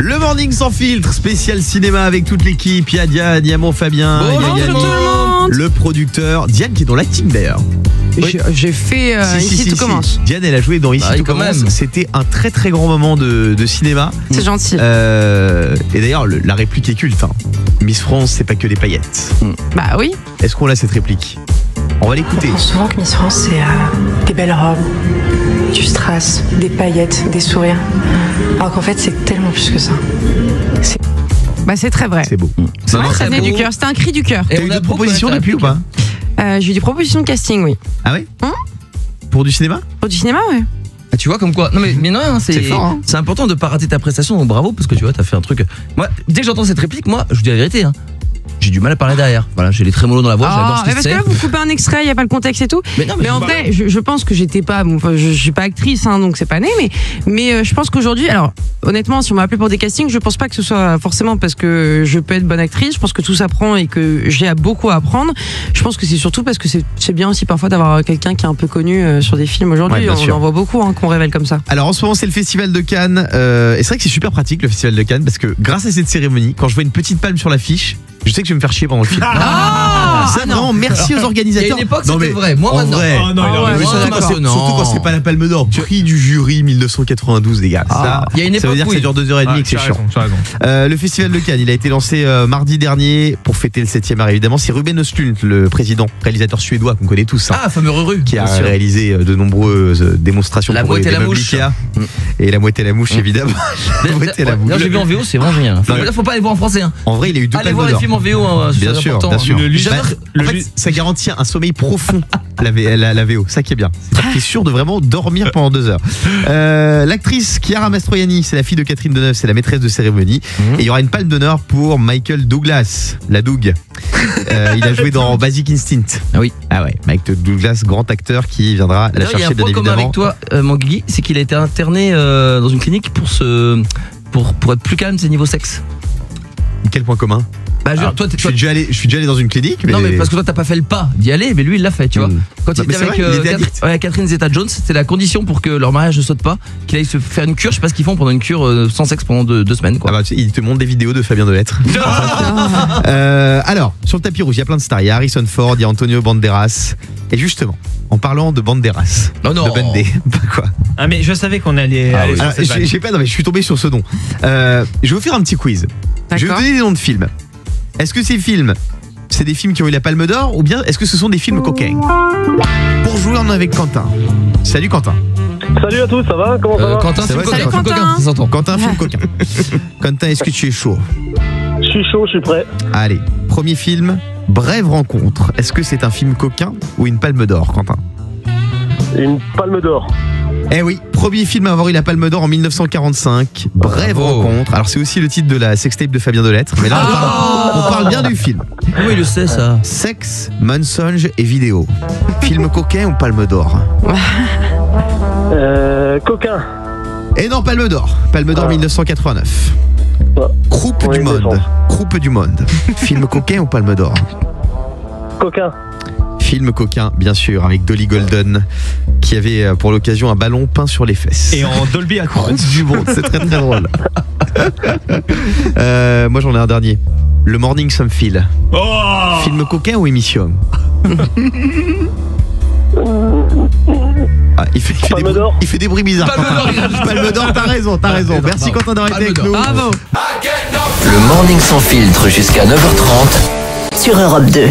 Le Morning sans filtre, spécial cinéma avec toute l'équipe. Il y a Diane, il y a mon Fabien, il y a Bonjour Yannick, tout le monde. le producteur. Diane qui est dans l'acting d'ailleurs. Oui. J'ai fait Ici tout commence. Diane, elle a joué dans Ici tout commence. C'était un très très grand moment de cinéma. C'est gentil. Et d'ailleurs, la réplique est culte. Miss France, c'est pas que des paillettes. Bah oui. Est-ce qu'on a cette réplique? On va l'écouter. On pense souvent que Miss France, c'est des belles robes, du strass, des paillettes, des sourires. Alors qu'en fait, c'est tellement plus que ça. Bah c'est très vrai. C'est beau. C'est vrai, ça venait du cœur. C'était un cri du cœur. T'as eu d'autres propositions depuis ou pas? J'ai eu des propositions de casting, oui. Ah oui? Pour du cinéma? Pour du cinéma, ouais. Ah, tu vois comme quoi. Non mais non, c'est fort, hein. C'est important de pas rater ta prestation. Donc bravo parce que tu vois, t'as fait un truc. Moi, dès que j'entends cette réplique, moi, je vous dis la vérité. J'ai du mal à parler derrière. Voilà, j'ai les trémolos dans la voix. J'adore ce mais que parce que c'est. là, vous coupez un extrait, il n'y a pas le contexte et tout. Mais en vrai, je pense que j'étais pas. Bon, je suis pas actrice, donc c'est pas né. Mais je pense qu'aujourd'hui, alors honnêtement, si on m'a appelé pour des castings, je pense pas que ce soit forcément parce que je peux être bonne actrice. Je pense que tout s'apprend et que j'ai beaucoup à apprendre. Je pense que c'est surtout parce que c'est bien aussi parfois d'avoir quelqu'un qui est un peu connu sur des films aujourd'hui. Ouais, on en voit beaucoup qu'on révèle comme ça. Alors en ce moment, c'est le Festival de Cannes. Et c'est vrai que c'est super pratique le Festival de Cannes parce que grâce à cette cérémonie, quand je vois une petite palme sur l'affiche, je sais que je vais me faire chier pendant le film. Vraiment, merci aux organisateurs. Il y a une époque, c'était vrai. Moi, en maintenant. vrai. Surtout quand c'est pas la Palme d'Or. Prix du jury 1992, les gars. Ça, il y a une ça veut époque dire que ça dure 2h30 et que c'est chiant. Le Festival de Cannes, il a été lancé mardi dernier pour fêter le 7e art, évidemment. C'est Ruben Östlund, le président, réalisateur suédois qu'on connaît tous. Ah, fameux Ruru. Qui a réalisé de nombreuses démonstrations La pour mouette les et la meubles mouche. Ikea. Et la mouette et la mouche, évidemment. La mouette et la mouche. Là, j'ai vu en VO, c'est vraiment génial. Faut pas aller voir en français. En vrai, il a eu 2 Allez palmes voir les d'or. films en VO, Bien sûr, important. bien sûr. En fait, ça garantit un sommeil profond, la VO. Ça qui est bien. C'est-à-dire qu'il est sûr de vraiment dormir pendant 2 heures. L'actrice Chiara Mastroianni, c'est la fille de Catherine Deneuve, c'est la maîtresse de cérémonie. Et il y aura une palme d'honneur pour Michael Douglas, la Doug. Il a joué dans Basic Instinct. Ah oui. Ah ouais, Michael Douglas, grand acteur qui viendra la chercher bien évidemment. Il y a un point commun avec toi, mon Guigui, c'est qu'il a été interné dans une clinique pour être plus calme, c'est niveau sexe. Quel point commun? Bah, toi, je suis déjà allé dans une clinique, mais... Non, mais parce que toi t'as pas fait le pas d'y aller, mais lui il l'a fait, tu vois. Quand il était avec Catherine Zeta-Jones, c'était la condition pour que leur mariage ne saute pas, qu'il aille se faire une cure. Je sais pas ce qu'ils font pendant une cure sans sexe pendant 2 semaines, quoi. Ah bah, il te montre des vidéos de Fabien Delettre. Alors, sur le tapis rouge, il y a plein de stars. Il y a Harrison Ford, il y a Antonio Banderas. Et justement, en parlant de Banderas, de Bandé, quoi. Ah mais je savais qu'on allait. Alors, je suis tombé sur ce nom. Je vais vous faire un petit quiz. Je vais vous donner des noms de films. Est-ce que ces films, c'est des films qui ont eu la Palme d'Or ou bien est-ce que ce sont des films coquins? Pour jouer, on est avec Quentin. Salut Quentin. Salut à tous, ça va? Comment ça va? Quentin, c'est coquin, ça s'entend. Quentin, film coquin. Quentin, est-ce que tu es chaud? Je suis chaud, je suis prêt. Allez, premier film, Brève rencontre. Est-ce que c'est un film coquin ou une Palme d'Or, Quentin? Une Palme d'Or. Eh oui, premier film à avoir eu la Palme d'Or en 1945, Brève rencontre. Alors c'est aussi le titre de la sextape de Fabien Delettre, mais là on parle bien du film. Comment il le sait ça? Sexe, mensonge et vidéo. Film coquin ou Palme d'Or? Coquin. Et non, Palme d'Or. Palme d'Or 1989. Croupe du monde. Croupe du monde. Film coquin ou Palme d'Or? Coquin. Film coquin, bien sûr, avec Dolly Golden, qui avait pour l'occasion un ballon peint sur les fesses. Et en Dolby Atmos. Du monde, c'est très très drôle. Moi j'en ai un dernier. Le Morning Some Feel. Film coquin ou émission? Il fait des bruits bizarres. Palme d'Or, t'as raison. Merci Quentin d'avoir été avec nous. Bravo. Le Morning sans filtre jusqu'à 9h30 sur Europe 2.